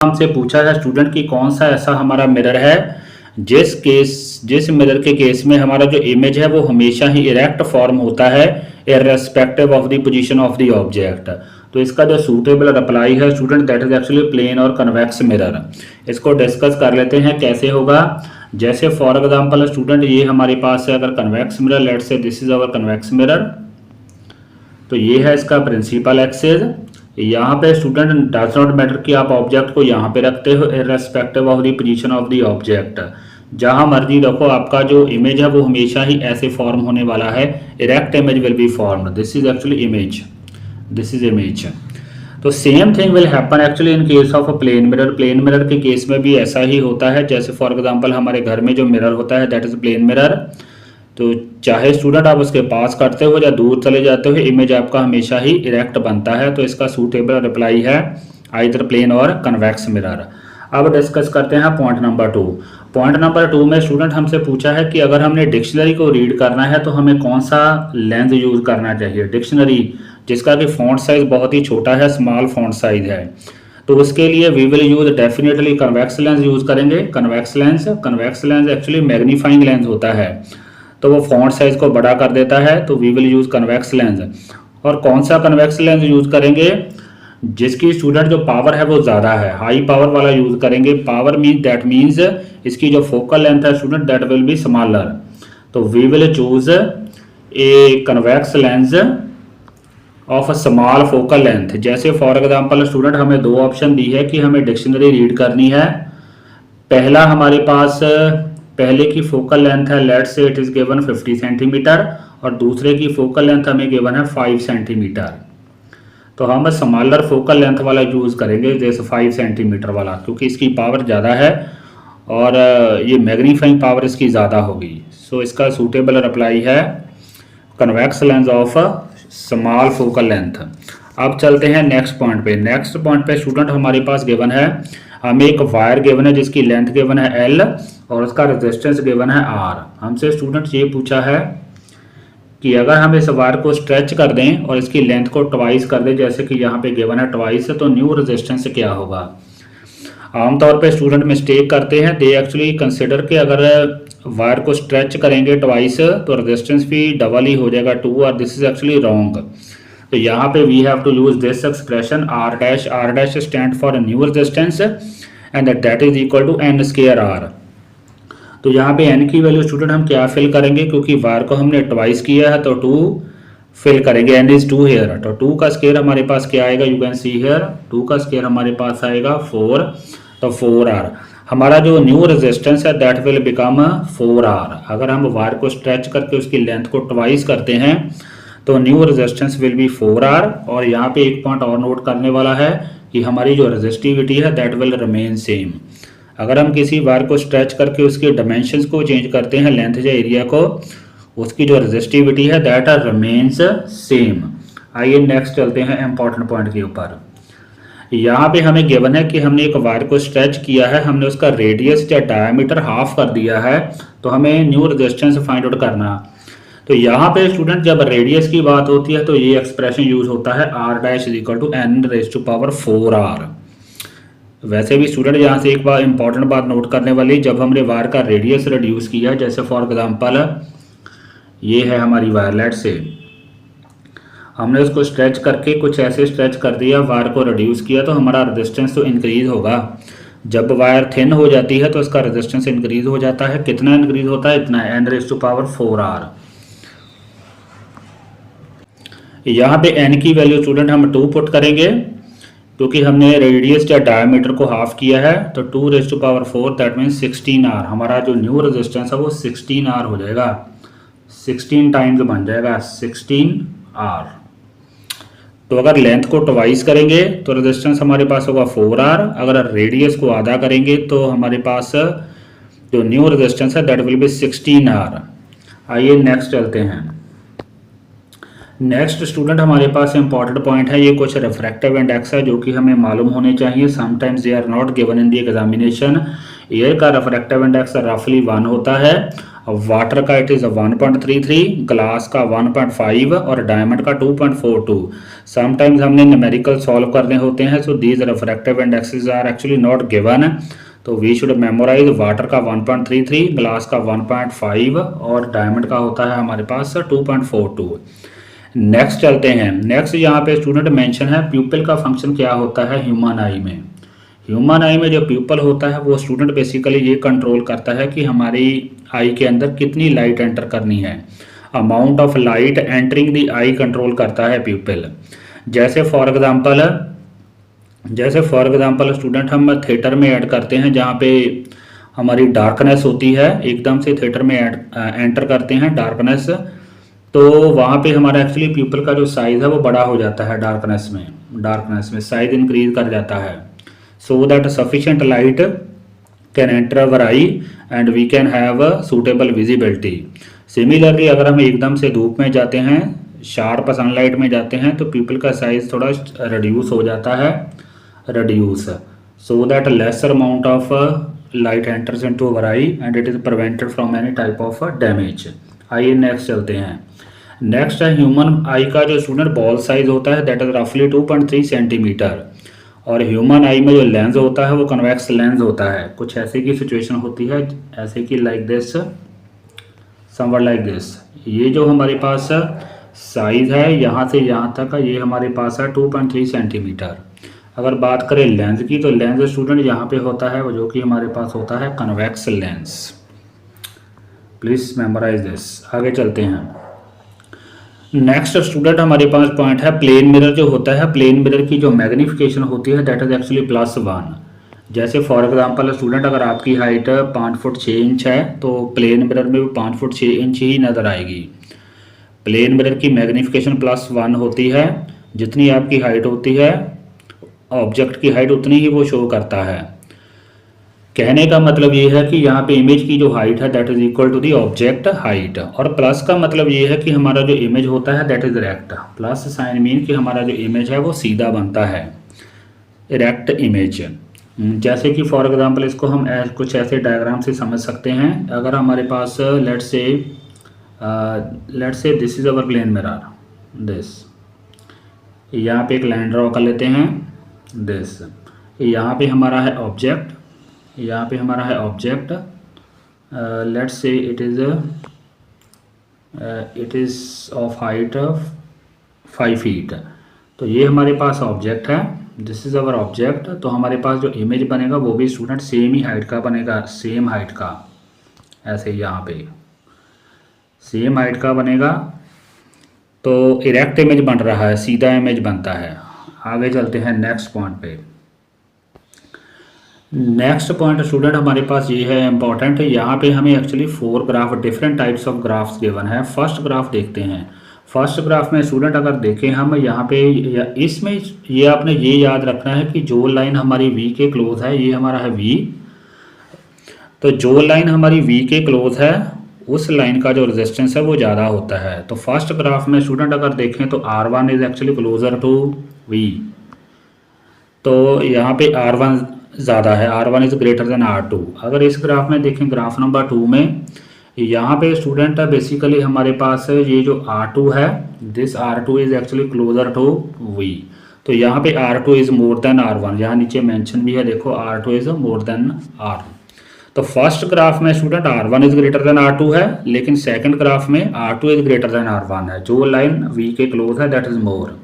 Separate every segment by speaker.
Speaker 1: हमसे पूछा है स्टूडेंट कि कौन सा ऐसा हमारा मिरर है जिस मिरर के केस में हमारा जो इमेज है वो हमेशा ही इरेक्ट फॉर्म होता है irrespective of the position of the object. तो इसका जो सूटेबल रिप्लाई है student that is actually plane और कन्वेक्स मिरर। इसको डिस्कस कर लेते हैं कैसे होगा। जैसे फॉर एग्जांपल स्टूडेंट ये हमारे पास है अगर convex mirror, let's say this is our convex mirror, तो ये है इसका प्रिंसिपल एक्सिस। यहाँ पे स्टूडेंट डज नॉट मैटर कि आप ऑब्जेक्ट को यहाँ पे रखते हो irrespective of the position of the object, जहाँ मर्जी रखो आपका जो इमेज है वो हमेशा ही ऐसे फॉर्म होने वाला है, erect image will be formed. This is actually image, this is image. तो same thing will happen actually in case of a plane mirror. Plane mirror के केस में भी ऐसा ही होता है। जैसे फॉर एग्जांपल हमारे घर में जो मिरर होता है दैट इज प्लेन मिरर, तो चाहे स्टूडेंट आप उसके पास करते हो या दूर चले जाते हो इमेज आपका हमेशा ही इरेक्ट बनता है। तो इसका सूटेबल रिप्लाई है आइदर प्लेन और कन्वेक्स मिरर। अब डिस्कस करते हैं पॉइंट नंबर 2। पॉइंट नंबर 2 में स्टूडेंट हमसे पूछा है कि अगर हमने डिक्शनरी को रीड करना है तो हमें कौन सा लेंस यूज करना चाहिए। डिक्शनरी जिसका कि फॉन्ट साइज बहुत ही छोटा है, स्मॉल फॉन्ट साइज है, तो उसके लिए we will use definitely convex lens use करेंगे। Convex lens actually magnifying lens होता है, तो वो फॉन्ट साइज को बड़ा कर देता है, तो we will use convex lens. और कौन सा कन्वेक्स लेंस यूज करेंगे, जिसकी स्टूडेंट जो पावर है वो ज़्यादा है, हाई पावर वाला यूज करेंगे। पावर मीन्स इसकी जो फोकल लेंथ है student that will be smaller. तो we will choose a convex lens of a small focal length. जैसे फॉर एग्जांपल स्टूडेंट हमें दो ऑप्शन दी है कि हमें डिक्शनरी रीड करनी है। पहला हमारे पास पहले की फोकल लेंथ है, let's say it is given 50 centimetre, और दूसरे की फोकल लेंथ हमें गिवन है 5 सेंटीमीटर। तो हम स्मॉलर फोकल लेंथ वाला यूज करेंगे जैसे 5 सेंटीमीटर वाला, क्योंकि इसकी पावर ज़्यादा है और ये मैग्नीफाइंग पावर इसकी ज़्यादा होगी। सो इसका सूटेबल रिप्लाई है convex lens of small focal length. अब चलते हैं नेक्स्ट पॉइंट पे। नेक्स्ट पॉइंट पे स्टूडेंट हमारे पास गिवन है, हमें एक वायर गिवन है जिसकी लेंथ गिवन है L और उसका रेजिस्टेंस गिवन है R। हमसे स्टूडेंट ये पूछा है कि अगर हम इस वायर को स्ट्रेच कर दें और इसकी लेंथ को ट्वाइस कर दें, जैसे कि यहाँ पे गिवन है ट्वाइस, तो न्यू रेजिस्टेंस क्या होगा। आमतौर पे स्टूडेंट मिस्टेक करते हैं, दे एक्चुअली कंसिडर के अगर वायर को स्ट्रेच करेंगे ट्वाइस तो रेजिस्टेंस भी डबल ही हो जाएगा 2, और दिस इज एक्चुअली रॉन्ग। तो यहाँ पे we have to use this expression R dash stand for new resistance and that is equal to n square R। तो यहाँ पे n की वैल्यू स्टूडेंट हम क्या फिल करेंगे, क्योंकि वायर को हमने ट्वाइस किया है तो 2 फिल करेंगे, n इज 2 हेयर। तो 2 का स्क्वायर हमारे पास क्या आएगा, यू कैन सी हेयर 2 का स्क्वायर हमारे पास आएगा 4, तो 4R। हमारा जो न्यू रेजिस्टेंस है दैट विल बिकम 4R। अगर हम वायर को स्ट्रेच करके उसकी लेंथ को ट्वाइस करते हैं तो new resistance will be 4R। और यहाँ पे एक पॉइंट और नोट करने वाला है कि हमारी जो रेजिस्टिविटी है दैट विल रिमेन सेम। अगर हम किसी वायर को स्ट्रेच करके उसके डायमेंशंस को चेंज करते हैं, लेंथ या एरिया को, उसकी जो रेजिस्टिविटी है दैट रिमेन्स सेम। आइए नेक्स्ट चलते हैं इंपॉर्टेंट पॉइंट के ऊपर। यहाँ पे हमें गिवन है कि हमने एक वायर को स्ट्रेच किया है, हमने उसका रेडियस या डायमीटर हाफ कर दिया है, तो हमें न्यू रेजिस्टेंस फाइंड आउट करना। तो यहाँ पे स्टूडेंट जब रेडियस की बात होती है तो ये एक्सप्रेशन यूज होता है R dash is equal to n raise to power 4R। वैसे भी स्टूडेंट यहाँ से एक बार इंपॉर्टेंट बात नोट करने वाली, जब हमने वायर का रेडियस रिड्यूस किया, जैसे फॉर एग्जांपल ये है हमारी वायर, लेट से हमने उसको स्ट्रेच करके कुछ ऐसे स्ट्रेच कर दिया, वायर को रिड्यूस किया, तो हमारा रेजिस्टेंस तो इंक्रीज होगा। जब वायर थिन हो जाती है तो उसका रेजिस्टेंस इंक्रीज हो जाता है। कितना इंक्रीज होता है, इतना, n raise to power 4R। यहाँ पे n की वैल्यू स्टूडेंट हम 2 पुट करेंगे, क्योंकि हमने रेडियस या डायमीटर को हाफ किया है, तो 2 raise to power 4 that means 16R। हमारा जो न्यू रेजिस्टेंस है वो 16R हो जाएगा, 16 टाइम्स बन जाएगा 16R। तो अगर लेंथ को ट्वाइस करेंगे तो रेजिस्टेंस हमारे पास होगा 4R। अगर रेडियस को आधा करेंगे तो हमारे पास जो न्यू रेजिस्टेंस है दैट विल बी 16R। आइए नेक्स्ट चलते हैं। नेक्स्ट स्टूडेंट हमारे पास इंपॉर्टेंट पॉइंट है, ये कुछ रिफ्रैक्टिव इंडेक्स है जो कि हमें मालूम होने चाहिए। Sometimes they are not given in the examination. Air का रिफ्रैक्टिव इंडेक्स रफली 1 होता है वाटर का इट इज़ 1.33, ग्लास का 1.5 और डायमंड का 2.42। समटाइम्स हमने न्यूमेरिकल सॉल्व करने होते हैं, so these refractive indexes are actually not given, तो वी शुड मेमोराइज। वाटर का 1.33, ग्लास का 1.5 और डायमंड का होता है हमारे पास 2.42। नेक्स्ट चलते हैं। नेक्स्ट यहाँ पे स्टूडेंट मेंशन है प्यूपिल का फंक्शन क्या होता है ह्यूमन आई में। ह्यूमन आई में जो प्यूपल होता है वो स्टूडेंट बेसिकली ये कंट्रोल करता है कि हमारी आई के अंदर कितनी लाइट एंटर करनी है। Amount of light entering the I control करता है प्यूपिल। जैसे फॉर एग्जांपल स्टूडेंट हम थिएटर में ऐड करते हैं जहाँ पे हमारी डार्कनेस होती है, एकदम से थिएटर में एंटर करते हैं डार्कनेस, तो वहाँ पे हमारा एक्चुअली प्यूपिल का जो साइज़ है वो बड़ा हो जाता है डार्कनेस में साइज इंक्रीज कर जाता है, so that sufficient light can enter our eye and we can have a suitable visibility. Similarly अगर हम एकदम से धूप में जाते हैं, शार्प सनलाइट में जाते हैं, तो प्यूपिल का साइज थोड़ा रिड्यूस हो जाता है, so that lesser amount of light enters into our eye and it is prevented from any type of damage. आइए नेक्स्ट चलते हैं। नेक्स्ट है ह्यूमन आई का जो स्टूडेंट बॉल साइज होता है दैट इज रफली 2.3 सेंटीमीटर, और ह्यूमन आई में जो लेंस होता है वो कन्वेक्स लेंस होता है। कुछ ऐसे की सिचुएशन होती है ऐसे कि like this, someone like this. ये जो हमारे पास साइज़ है यहाँ से यहाँ तक का, ये हमारे पास है 2.3 सेंटीमीटर। अगर बात करें लेंस की, तो लेंस स्टूडेंट यहाँ पे होता है वो जो कि हमारे पास होता है convex lens. Please memorise this. आगे चलते हैं। नेक्स्ट स्टूडेंट हमारे पास पॉइंट है प्लेन मिरर जो होता है, प्लेन मिरर की जो मैग्निफिकेशन होती है दैट इज एक्चुअली +1। जैसे फॉर एग्जांपल स्टूडेंट अगर आपकी हाइट 5 फुट 6 इंच है तो प्लेन मिरर में भी 5 फुट 6 इंच ही नज़र आएगी। प्लेन मिरर की मैग्निफिकेशन +1 होती है, जितनी आपकी हाइट होती है ऑब्जेक्ट की हाइट उतनी ही वो शो करता है। कहने का मतलब ये है कि यहाँ पे इमेज की जो हाइट है that is equal to the object height, और प्लस का मतलब ये है कि हमारा जो इमेज होता है that is erect. Plus sign mean कि हमारा जो इमेज है वो सीधा बनता है, इरेक्ट इमेज। जैसे कि फॉर एग्जांपल इसको हम कुछ ऐसे डायग्राम से समझ सकते हैं। अगर हमारे पास let's say this is our plane mirror, this, यहाँ पे एक लाइन ड्रॉ कर लेते हैं, दिस, यहाँ पे हमारा है ऑब्जेक्ट, यहाँ पे हमारा है object, let's say it is of height 5 feet. तो ये हमारे पास ऑब्जेक्ट है, दिस इज़ अवर ऑब्जेक्ट। तो हमारे पास जो इमेज बनेगा वो भी स्टूडेंट सेम ही हाइट का बनेगा, सेम हाइट का, ऐसे यहाँ पे सेम हाइट का बनेगा। तो इरेक्ट इमेज बन रहा है, सीधा इमेज बनता है। आगे चलते हैं नेक्स्ट पॉइंट पे। नेक्स्ट पॉइंट स्टूडेंट हमारे पास ये है इंपॉर्टेंट, यहाँ पे हमें actually 4 graph, different types of graphs given है। फर्स्ट ग्राफ देखते हैं। फर्स्ट ग्राफ में स्टूडेंट अगर देखें हम यहाँ पे, इसमें ये आपने ये याद रखना है कि जो लाइन हमारी वी के क्लोज है ये हमारा है वी, तो जो लाइन हमारी वी के क्लोज है उस लाइन का जो रेजिस्टेंस है वो ज़्यादा होता है। तो फर्स्ट ग्राफ में स्टूडेंट अगर देखें तो R1 is actually closer to V, तो यहाँ पे R1 ज़्यादा है, R1 is greater than R2। अगर इस ग्राफ में देखें, ग्राफ नंबर 2 में, यहाँ पे स्टूडेंट बेसिकली हमारे पास ये जो R2 है, this R2 is actually closer to V, तो यहाँ पे R2 is more than R1। यहाँ नीचे मेंशन भी है, देखो R2 is more than R। तो फर्स्ट ग्राफ में student R1 is greater than R2 है, लेकिन सेकंड ग्राफ में R2 is greater than R1 है। जो लाइन V के क्लोज है दैट इज़ मोर।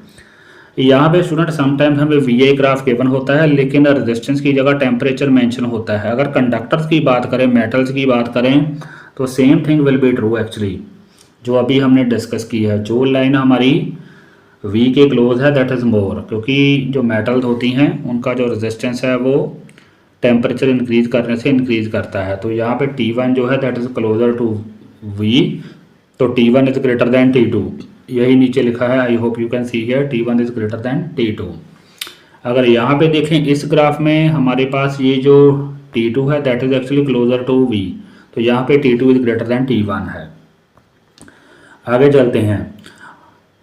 Speaker 1: यहाँ पे स्टूडेंट समटाइम्स हमें VI ग्राफ गिवन होता है, लेकिन रेजिस्टेंस की जगह टेम्परेचर मेंशन होता है। अगर कंडक्टर्स की बात करें, मेटल्स की बात करें, तो same thing will be true actually, जो अभी हमने डिस्कस की है। जो लाइन हमारी V के क्लोज है दैट इज़ मोर, क्योंकि जो मेटल्स होती हैं उनका जो रेजिस्टेंस है वो टेम्परेचर इंक्रीज करने से इंक्रीज करता है। तो यहाँ पे T1 जो है that is closer to V, तो T1 is greater than T2, यही नीचे लिखा है। I hope you can see here T1 is greater than T2। अगर यहाँ पे देखें इस ग्राफ में हमारे पास ये जो T2 है that is actually closer to V, तो यहाँ पे T2 is greater than T1 है। आगे चलते हैं।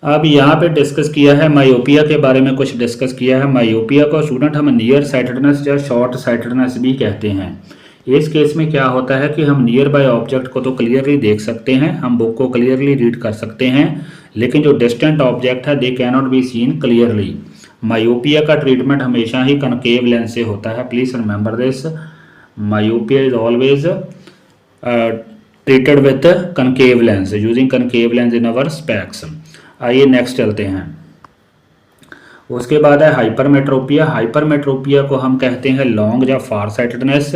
Speaker 1: अब यहाँ पे डिस्कस किया है मायोपिया के बारे में, कुछ डिस्कस किया है। मायोपिया को स्टूडेंट हम नियर साइटेडनेस या शॉर्ट साइटेडनेस भी कहते हैं। इस केस में क्या होता है कि हम नियर बाय ऑब्जेक्ट को तो क्लियरली देख सकते हैं, हम बुक को क्लियरली रीड कर सकते हैं, लेकिन जो डिस्टेंट ऑब्जेक्ट है they cannot be seen clearly. Myopia का ट्रीटमेंट हमेशा ही कनकेव लेंस से होता है, please remember this, myopia is always treated with concave lens, using concave lens in our specs. आइए नेक्स्ट चलते हैं। उसके बाद है हाइपरमेट्रोपिया। हाइपरमेट्रोपिया को हम कहते हैं लॉन्ग या फार साइटेडनेस।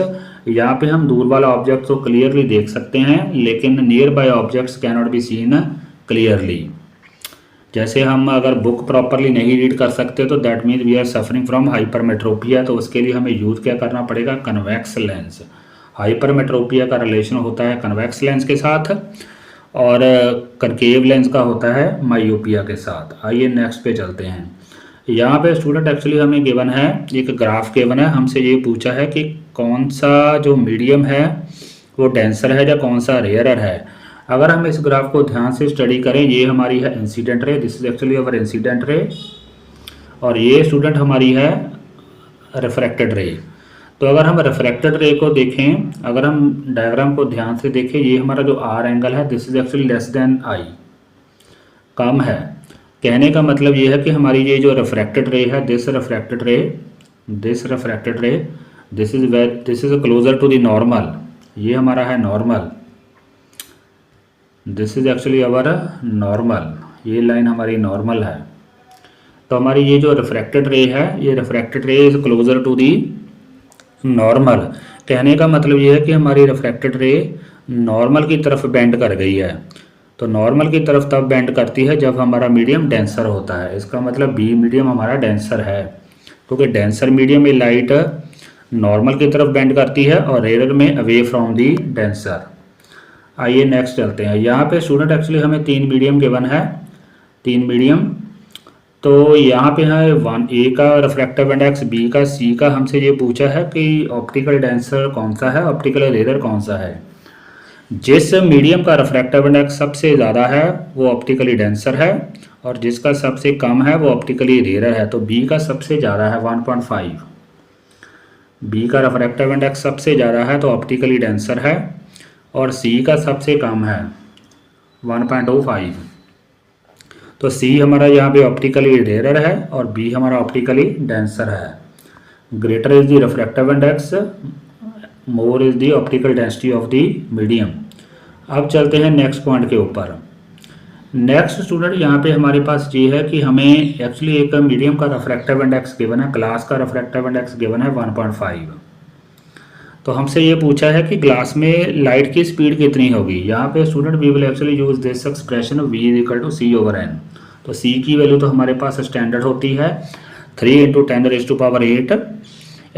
Speaker 1: यहाँ पे हम दूर वाला ऑब्जेक्ट को क्लियरली देख सकते हैं, लेकिन near by objects cannot be seen clearly. जैसे हम अगर बुक प्रॉपरली नहीं रीड कर सकते तो that means we are suffering from hypermetropia, तो उसके लिए हमें यूज क्या करना पड़ेगा, कन्वेक्स लेंस। हाइपरमेट्रोपिया का रिलेशन होता है कन्वेक्स लेंस के साथ और कनकेव लेंस का होता है मायोपिया के साथ। आइए नेक्स्ट पे चलते हैं। यहाँ पे स्टूडेंट एक्चुअली हमें गिवन है, एक ग्राफ गिवन है, हमसे ये पूछा है कि कौन सा जो मीडियम है वो डेंसर है या कौन सा रेयरर है। अगर हम इस ग्राफ को ध्यान से स्टडी करें, ये हमारी है incident ray, this is actually our incident ray, और ये स्टूडेंट हमारी है रिफ्रैक्टेड रे। तो अगर हम रिफ्रैक्टेड रे को देखें, अगर हम डायग्राम को ध्यान से देखें, ये हमारा जो आर एंगल है this is actually less than i, कम है। कहने का मतलब ये है कि हमारी ये जो रिफ्रैक्टेड रे है, this refracted ray, this refracted ray, this is closer to the normal, ये हमारा है normal, this is actually our normal, ये लाइन हमारी नॉर्मल है। तो हमारी ये जो रिफ्रैक्टेड रे है, ये refracted ray is closer to the normal. कहने का मतलब ये है कि हमारी रिफ्रैक्टेड रे नॉर्मल की तरफ बेंड कर गई है। तो नॉर्मल की तरफ तब बेंड करती है जब हमारा मीडियम डेंसर होता है, इसका मतलब बी मीडियम हमारा डेंसर है, क्योंकि डेंसर मीडियम में लाइट नॉर्मल की तरफ बेंड करती है और रेयर में अवे फ्रॉम दी डेंसर। आइए नेक्स्ट चलते हैं। यहाँ पे स्टूडेंट एक्चुअली हमें 3 मीडियम गिवन है, 3 मीडियम। तो यहाँ पे है 1 ए का रिफ्रैक्टिव इंडेक्स, बी का, सी का। हमसे ये पूछा है कि ऑप्टिकल डेंसर कौन सा है, ऑप्टिकल रेयर कौन सा है। जिस मीडियम का रिफ्रैक्टिव इंडेक्स सबसे ज़्यादा है वो ऑप्टिकली डेंसर है, और जिसका सबसे कम है वो ऑप्टिकली रेयर है। तो बी का सबसे ज़्यादा है 1.5, बी का रिफ्रैक्टिव इंडेक्स सबसे ज़्यादा है तो ऑप्टिकली डेंसर है, और सी का सबसे कम है 1.05। तो सी हमारा यहाँ पे ऑप्टिकली रेयर है और बी हमारा ऑप्टिकली डेंसर है। Greater is the refractive index, more is the optical density of the medium. अब चलते हैं नेक्स्ट पॉइंट के ऊपर। नेक्स्ट स्टूडेंट यहाँ पे हमारे पास ये है कि हमें एक्चुअली एक मीडियम का रिफ्रैक्टिव इंडेक्स गिवन है, ग्लास का रिफ्रैक्टिव इंडेक्स गिवन है 1.5। तो हमसे ये पूछा है कि ग्लास में लाइट की स्पीड कितनी होगी। यहाँ पे student we will actually use this expression v is equal to c/n। तो c की वैल्यू तो हमारे पास स्टैंडर्ड होती है 3 × 10⁸,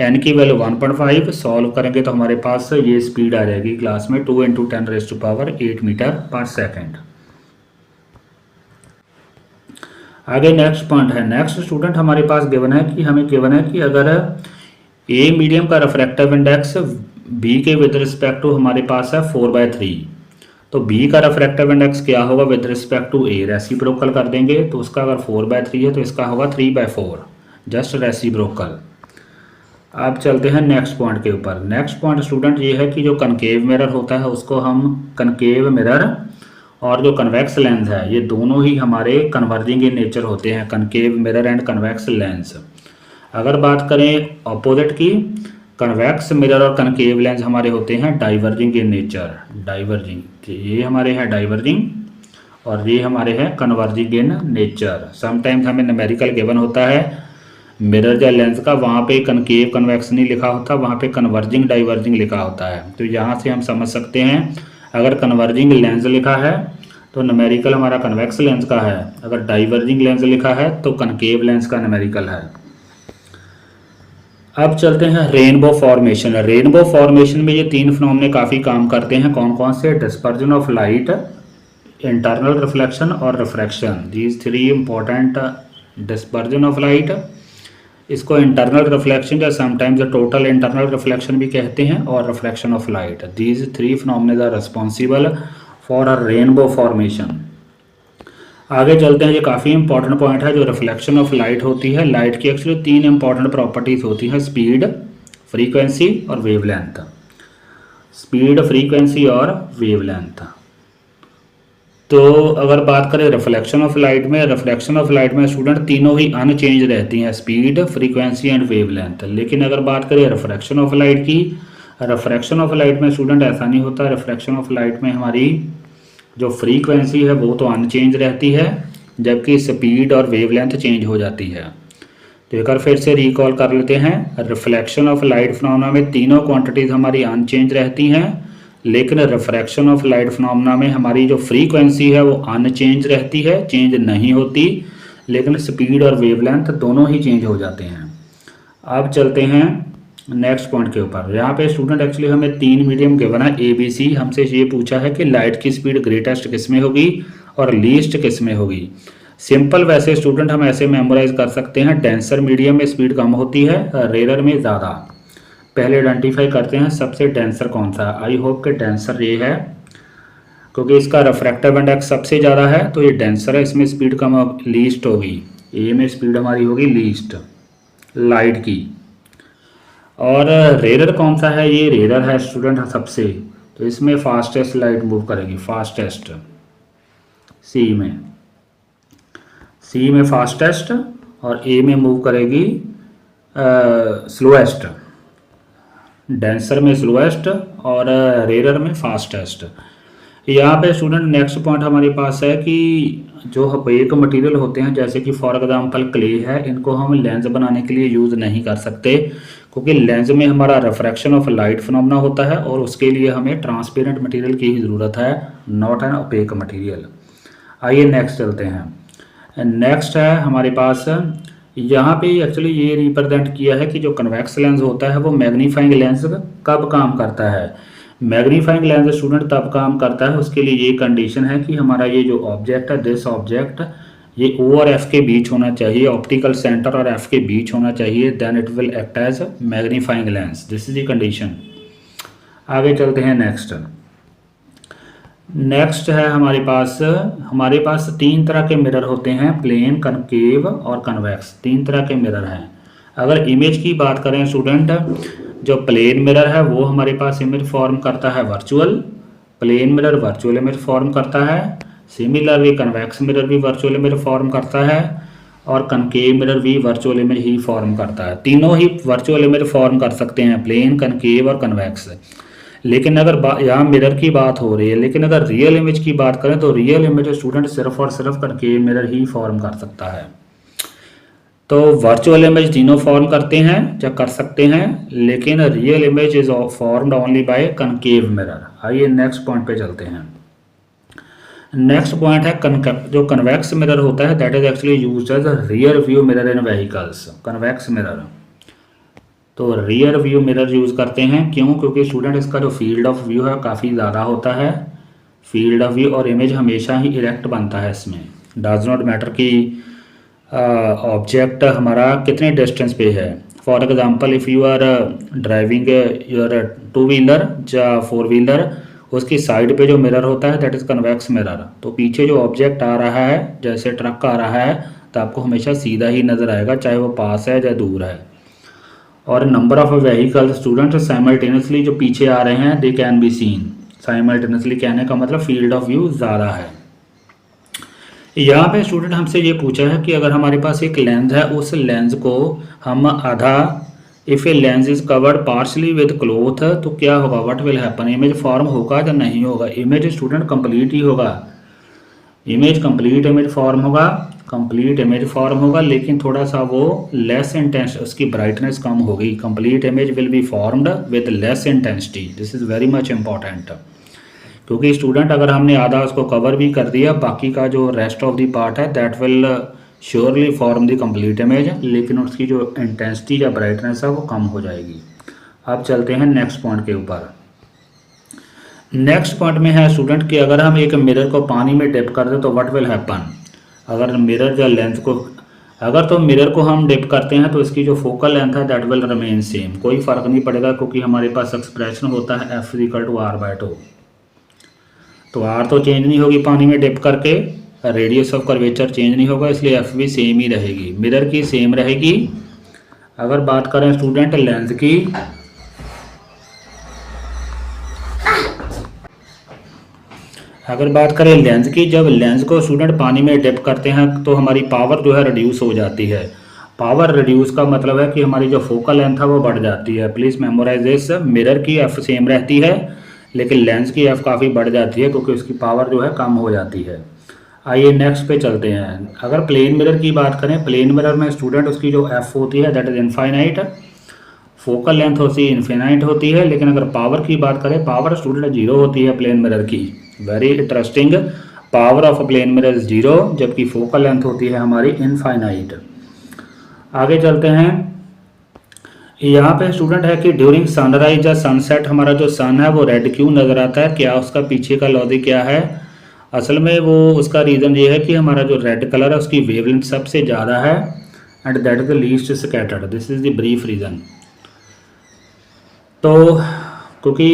Speaker 1: n की वैल्यू 1.5। सॉल्व करेंगे तो हमारे पास ये स्पीड आ जाएगी ग्लास में 2 × 10⁸ मीटर/सेकेंड। आगे नेक्स्ट पॉइंट है। नेक्स्ट स्टूडेंट हमारे पास गिवन है कि हमें गिवन है कि अगर ए मीडियम का रिफ्रैक्टिव इंडेक्स बी के विद रिस्पेक्ट टू हमारे पास है 4/3, तो बी का रिफ्रैक्टिव इंडेक्स क्या होगा with respect to A, reciprocal कर देंगे तो उसका अगर 4/3 है तो इसका होगा 3/4, जस्ट रेसिप्रोकल। अब चलते हैं नेक्स्ट पॉइंट के ऊपर। नेक्स्ट पॉइंट स्टूडेंट ये है कि जो कनकेव मिरर होता है उसको हम कनकेव मिरर और जो कन्वेक्स लेंस है ये दोनों ही हमारे कन्वर्जिंग इन नेचर होते हैं, concave mirror and convex lens. अगर बात करें ऑपोजिट की, कन्वेक्स मिरर और कनकेव लेंस हमारे होते हैं डाइवर्जिंग इन नेचर, डाइवर्जिंग, ये हमारे हैं डाइवर्जिंग और ये हमारे हैं कन्वर्जिंग इन नेचर। समटाइम्स हमें न्यूमेरिकल गिवन होता है मिरर या लेंस का, वहाँ पे कनकेव कन्वेक्स नहीं लिखा होता, वहाँ पे कन्वर्जिंग डाइवर्जिंग लिखा होता है। तो यहाँ से हम समझ सकते हैं अगर कन्वर्जिंग लेंस लिखा है तो न्यूमेरिकल हमारा कन्वेक्स लेंस का है, अगर डाइवर्जिंग लेंस लिखा है तो कनकेव लेंस का न्यूमेरिकल है। अब चलते हैं रेनबो फॉर्मेशन। रेनबो फॉर्मेशन में ये 3 फिनोमेना काफ़ी काम करते हैं। कौन कौन से? Dispersion of light, internal reflection और refraction, these 3 important. Dispersion of light, इसको इंटरनल रिफ्लेक्शन या समटाइम्स टोटल इंटरनल रिफ्लेक्शन भी कहते हैं, और reflection of light, these 3 phenomena are responsible for a rainbow formation. आगे चलते हैं, ये काफ़ी इंपॉर्टेंट पॉइंट है। जो रिफ्लेक्शन ऑफ लाइट होती है, लाइट की एक्चुअली 3 इंपॉर्टेंट प्रॉपर्टीज होती हैं, स्पीड, फ्रीक्वेंसी और वेवलेंथ। स्पीड, फ्रीक्वेंसी और वेवलेंथ। तो अगर बात करें रिफ्लेक्शन ऑफ लाइट में, रिफ्लेक्शन ऑफ लाइट में स्टूडेंट तीनों ही अनचेंज रहती हैं, स्पीड, फ्रीक्वेंसी एंड वेवलेंथ। लेकिन अगर बात करें रिफ्रैक्शन ऑफ लाइट की, रिफ्रैक्शन ऑफ लाइट में स्टूडेंट ऐसा नहीं होता। रिफ्रैक्शन ऑफ लाइट में हमारी जो फ्रीक्वेंसी है वो तो अनचेंज रहती है, जबकि स्पीड और वेवलेंथ चेंज हो जाती है। तो एक बार फिर से रिकॉल कर लेते हैं। रिफ्लेक्शन ऑफ लाइट फिनोमेना में तीनों क्वांटिटीज़ हमारी अनचेंज रहती हैं, लेकिन रिफ्रैक्शन ऑफ लाइट फिनोमेना में हमारी जो फ्रीक्वेंसी है वो अनचेंज रहती है, चेंज नहीं होती, लेकिन स्पीड और वेवलेंथ दोनों ही चेंज हो जाते हैं। अब चलते हैं नेक्स्ट पॉइंट के ऊपर। यहाँ पे स्टूडेंट एक्चुअली हमें 3 मीडियम गिवन है ABC। हमसे ये पूछा है कि लाइट की स्पीड ग्रेटेस्ट किस में होगी और लीस्ट किस में होगी। सिंपल वैसे स्टूडेंट हम ऐसे मेमोराइज कर सकते हैं, डेंसर मीडियम में स्पीड कम होती है, रेयर में ज़्यादा। पहले आइडेंटिफाई करते हैं सबसे डेंसर कौन सा है। आई होप कि डेंसर ये है, क्योंकि इसका रिफ्रैक्टिव इंडेक्स सबसे ज़्यादा है, तो ये डेंसर है, इसमें स्पीड कम लीस्ट होगी। ए में स्पीड हमारी होगी लीस्ट लाइट की। और रेयर कौन सा है, ये रेयर है स्टूडेंट सबसे, तो इसमें फास्टेस्ट लाइट मूव करेगी, फास्टेस्ट सी में फास्टेस्ट, और ए में मूव करेगी स्लोएस्ट। डेंसर में स्लोएस्ट और रेयर में फास्टेस्ट। यहाँ पे स्टूडेंट नेक्स्ट पॉइंट हमारे पास है कि जो हपेक मटेरियल होते हैं, जैसे कि फॉर एग्जांपल क्ले है, इनको हम लेंस बनाने के लिए यूज़ नहीं कर सकते, क्योंकि लेंस में हमारा रिफ्रैक्शन ऑफ लाइट फिनोमेना होता है और उसके लिए हमें ट्रांसपेरेंट मटेरियल की ही ज़रूरत है, नॉट एन ओपेक मटेरियल। आइए नेक्स्ट चलते हैं। नेक्स्ट है हमारे पास, यहाँ पे एक्चुअली ये रिप्रेजेंट किया है कि जो कन्वेक्स लेंस होता है वो मैग्नीफाइंग लेंस कब काम करता है। मैग्नीफाइंग लेंस स्टूडेंट तब काम करता है, उसके लिए ये कंडीशन है कि हमारा ये जो ऑब्जेक्ट है, दिस ऑब्जेक्ट, ये O और F के बीच होना चाहिए, ऑप्टिकल सेंटर और F के बीच होना चाहिए, then it will act as magnifying lens. This is the condition. आगे चलते हैं नेक्स्ट है हमारे पास 3 तरह के मिरर होते हैं, प्लेन, कनकेव और कन्वेक्स। 3 तरह के मिरर हैं। अगर इमेज की बात करें स्टूडेंट, जो प्लेन मिरर है वो हमारे पास इमेज फॉर्म करता है virtual, plane mirror virtual image form करता है। सिमिलरली कन्वेक्स मिरर भी वर्चुअल इमेज फॉर्म करता है, और कनकेव मिरर भी वर्चुअल इमेज ही फॉर्म करता है। तीनों ही वर्चुअल इमेज फॉर्म कर सकते हैं, प्लेन, कनकेव और कन्वेक्स। लेकिन अगर यहाँ मिरर की बात हो रही है, लेकिन अगर रियल इमेज की बात करें तो रियल इमेज स्टूडेंट सिर्फ और सिर्फ कनकेव मिरर ही फॉर्म कर सकता है। तो वर्चुअल इमेज तीनों फॉर्म करते हैं या कर सकते हैं, लेकिन real image is formed only by concave mirror. आइए नेक्स्ट पॉइंट पे चलते हैं। नेक्स्ट पॉइंट है जो कन्वेक्स मिरर होता है, that is actually used as rear view mirror in vehicles. Convex mirror, तो रियर व्यू मिरर यूज़ करते हैं, क्यों? क्योंकि स्टूडेंट इसका जो फील्ड ऑफ व्यू है काफ़ी ज़्यादा होता है, फील्ड ऑफ व्यू, और इमेज हमेशा ही इरेक्ट बनता है इसमें। डज नॉट मैटर कि ऑब्जेक्ट हमारा कितने डिस्टेंस पे है। For example if you are driving your 2 wheeler या 4 व्हीलर, उसकी साइड पे जो मिरर होता है दैट इज़ कन्वेक्स मिरर। तो पीछे जो ऑब्जेक्ट आ रहा है, जैसे ट्रक आ रहा है, तो आपको हमेशा सीधा ही नज़र आएगा, चाहे वो पास है या दूर है। और number of vehicle student simultaneously जो पीछे आ रहे हैं, they can be seen. Simultaneously कहने का मतलब फील्ड ऑफ व्यू ज़्यादा है। यहाँ पे स्टूडेंट हमसे ये पूछा है कि अगर हमारे पास एक लेंस है, उस लेंस को हम आधा, if a lens is covered partially with cloth, तो क्या होगा, what will happen, image form होगा या नहीं होगा। इमेज स्टूडेंट कंप्लीट ही होगा, इमेज कंप्लीट इमेज फॉर्म होगा, कंप्लीट इमेज फॉर्म होगा, लेकिन थोड़ा सा वो लेस इंटेंस, उसकी ब्राइटनेस कम होगी। Complete image will be formed with less intensity. This is very much important, क्योंकि स्टूडेंट अगर हमने आधा उसको कवर भी कर दिया, बाकी का जो रेस्ट ऑफ द पार्ट है that will surely form the complete image, लेकिन उसकी जो इंटेंसिटी या ब्राइटनेस है वो कम हो जाएगी। अब चलते हैं नेक्स्ट पॉइंट के ऊपर। नेक्स्ट पॉइंट में है स्टूडेंट कि अगर हम एक मिरर को पानी में डिप कर दें तो व्हाट विल हैपन। अगर मिरर या लेंस को, अगर तो मिरर को हम डिप करते हैं तो इसकी जो फोकल लेंथ है दैट विल रिमेन सेम, कोई फ़र्क नहीं पड़ेगा, क्योंकि हमारे पास एक्सप्रेशन होता है F = R/2। तो R तो चेंज नहीं होगी पानी में डिप करके, रेडियस ऑफ कर्वेचर चेंज नहीं होगा, इसलिए F भी सेम ही रहेगी, मिरर की सेम रहेगी। अगर बात करें स्टूडेंट लेंस की, अगर बात करें लेंस की, जब लेंस को स्टूडेंट पानी में डिप करते हैं तो हमारी पावर जो है रिड्यूस हो जाती है। पावर रिड्यूस का मतलब है कि हमारी जो फोकल लेंथ है वो बढ़ जाती है। प्लीज़ मेमोराइज दिस, मिरर की एफ सेम रहती है लेकिन लेंस की एफ काफ़ी बढ़ जाती है क्योंकि उसकी पावर जो है कम हो जाती है। आइए नेक्स्ट पे चलते हैं। अगर प्लेन मिरर की बात करें, प्लेन मिरर में स्टूडेंट उसकी जो एफ होती है that is infinite, focal length होती है इन्फिनाइट होती है। लेकिन अगर पावर की बात करें, पावर स्टूडेंट जीरो होती है प्लेन मिरर की। Very interesting, power of plane mirror is zero जबकि फोकल लेंथ होती है हमारी इनफाइनाइट। आगे चलते हैं। यहाँ पे स्टूडेंट है कि ड्यूरिंग सनराइज या सनसेट हमारा जो सन है वो रेड क्यों नज़र आता है, क्या उसका पीछे का लॉजिक क्या है? असल में वो उसका रीज़न ये है कि हमारा जो रेड कलर है उसकी वेवलेंथ सबसे ज़्यादा है and that is the least scattered. This is the brief reason. तो क्योंकि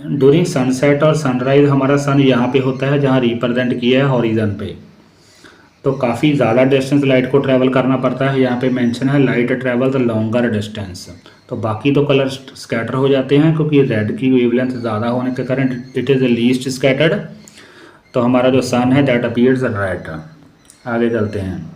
Speaker 1: ड्यूरिंग सनसेट और सनराइज हमारा सन यहाँ पे होता है जहाँ रिप्रेजेंट किया है हॉरिजन पे, तो काफ़ी ज़्यादा डिस्टेंस लाइट को ट्रैवल करना पड़ता है। यहाँ पे मेंशन है light travel the longer distance. तो बाकी तो कलर स्कैटर हो जाते हैं क्योंकि रेड की वेवलेंथ ज़्यादा होने के कारण it is the least scattered. तो हमारा जो सन है दैट अपीयर्स रेड। आगे चलते हैं।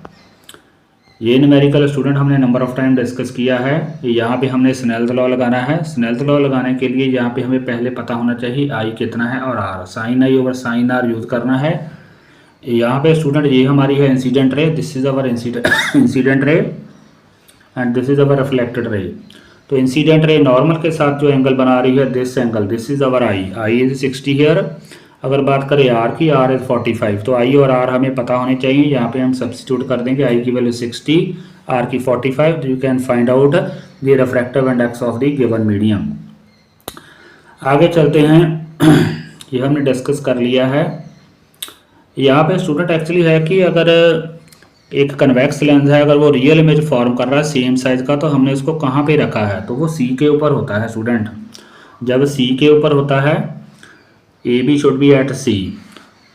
Speaker 1: ये न्यूमेरिकल स्टूडेंट हमने नंबर ऑफ टाइम डिस्कस किया है। यहाँ पे हमने स्नेल्स लॉ लगाना है। स्नेल्स लॉ लगाने के लिए यहाँ पे हमें पहले पता होना चाहिए आई कितना है और R, sine I over sine R use करना है। यहाँ पे स्टूडेंट ये हमारी है incident ray, this is our incident ray and this is our reflected ray. तो इंसिडेंट रे नॉर्मल के साथ जो एंगल बना रही है this angle, this is our I is 60 here. अगर बात करें आर की, आर इज़ 45। तो आई और आर हमें पता होने चाहिए। यहाँ पे हम सब्स्टिट्यूट कर देंगे, आई की वैल्यू 60, आर की 45। You can find out the refractive index of the given medium. आगे चलते हैं। ये हमने डिस्कस कर लिया है। यहाँ पे स्टूडेंट एक्चुअली है कि अगर एक कन्वेक्स लेंस है, अगर वो रियल इमेज फॉर्म कर रहा है सेम साइज का, तो हमने उसको कहाँ पे रखा है? तो वो सी के ऊपर होता है स्टूडेंट। जब सी के ऊपर होता है, A B should be at C,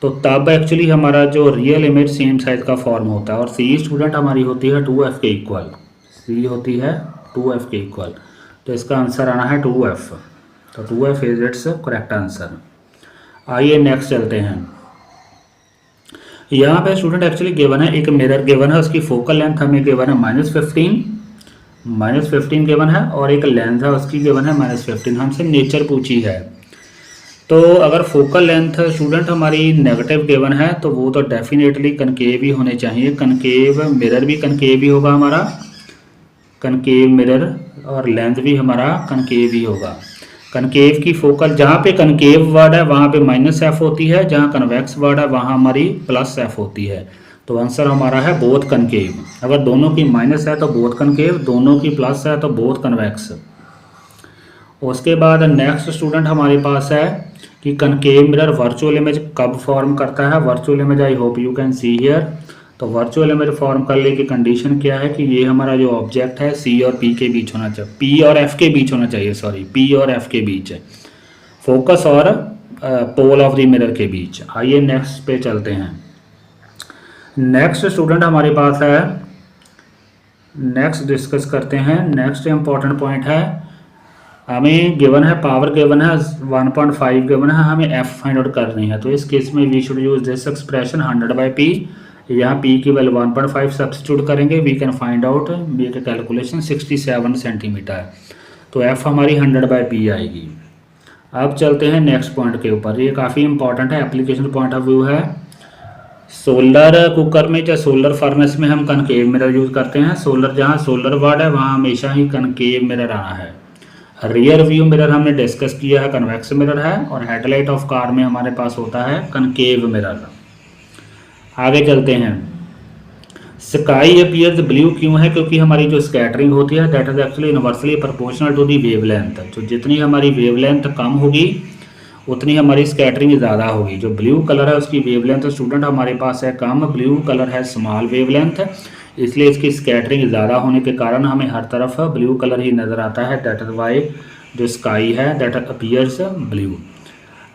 Speaker 1: तो तब एक्चुअली हमारा जो रियल इमेज सेम साइज का फॉर्म होता है। और सी स्टूडेंट हमारी होती है 2f के इक्वल। सी होती है 2f के इक्वल। तो इसका आंसर आना है 2f। तो 2f is it's correct answer. आइए नेक्स्ट चलते हैं। यहाँ पे स्टूडेंट एक्चुअली गिवन है, एक मिरर गिवन है, उसकी फोकल लेंथ हमें गिवन है -15 गिवन है, और एक लेंस है उसकी गिवन है -15। हमसे नेचर पूछी है। तो अगर फोकल लेंथ स्टूडेंट हमारी नेगेटिव गिवन है तो वो तो डेफिनेटली कनकेव ही होने चाहिए। कनकेव मिरर भी कनकेव ही होगा हमारा, कनकेव मिरर, और लेंस भी हमारा कनकेव ही होगा। कनकेव की फोकल, जहाँ पे कनकेव वर्ड है वहाँ पे -f होती है, जहाँ कन्वेक्स वर्ड है वहाँ हमारी +f होती है। तो आंसर हमारा है बोथ कनकेव। अगर दोनों की माइनस है तो बोथ कनकेव, दोनों की प्लस है तो बोथ कन्वेक्स। उसके बाद नेक्स्ट स्टूडेंट हमारे पास है कि कनकेव मिरर वर्चुअल इमेज कब फॉर्म करता है? Virtual image I hope you can see here. तो वर्चुअल इमेज फॉर्म करने की कंडीशन क्या है कि ये हमारा जो ऑब्जेक्ट है सी और पी के बीच होना चाहिए, पी और एफ के बीच होना चाहिए, सॉरी पी और एफ के बीच है, फोकस और पोल ऑफ द मिरर के बीच। आइए नेक्स्ट पे चलते हैं। नेक्स्ट स्टूडेंट हमारे पास है, नेक्स्ट डिस्कस करते हैं। नेक्स्ट इंपॉर्टेंट पॉइंट है, हमें गिवन है पावर गिवन है 1.5 गिवन है, हमें एफ फाइंड आउट करनी है। तो इस केस में we should use this expression 100/p। यहाँ p की वैल्यू 1.5 सब्स्टिट्यूट करेंगे, we can find out, make a calculation 67 centimetre. तो f हमारी 100/p आएगी। अब चलते हैं नेक्स्ट पॉइंट के ऊपर। ये काफ़ी इंपॉर्टेंट है, एप्लीकेशन पॉइंट ऑफ व्यू है। सोलर कुकर में या सोलर फर्नेस में हम कनकेव मिरर यूज़ करते हैं। सोलर, जहाँ सोलर वर्ड है वहाँ हमेशा ही कनकेव मिरर आना है। रियर व्यू मिरर हमने डिस्कस किया है, कन्वेक्स मिरर है, और हेडलाइट ऑफ कार में हमारे पास होता है कनकेव मिरर। आगे चलते हैं। स्काई अपीयर्स ब्लू क्यों है? क्योंकि हमारी जो स्कैटरिंग होती है that is actually inversely proportional to the wavelength. तो जितनी हमारी वेवलेंथ कम होगी उतनी हमारी स्कैटरिंग ज़्यादा होगी। जो ब्लू कलर है उसकी वेवलेंथ स्टूडेंट हमारे पास है कम, ब्लू कलर है स्मॉल वेवलेंथ, इसलिए इसकी स्कैटरिंग ज़्यादा होने के कारण हमें हर तरफ ब्लू कलर ही नज़र आता है। दैट इज़ वाई जो स्काई है दैट अपीयर्स ब्लू।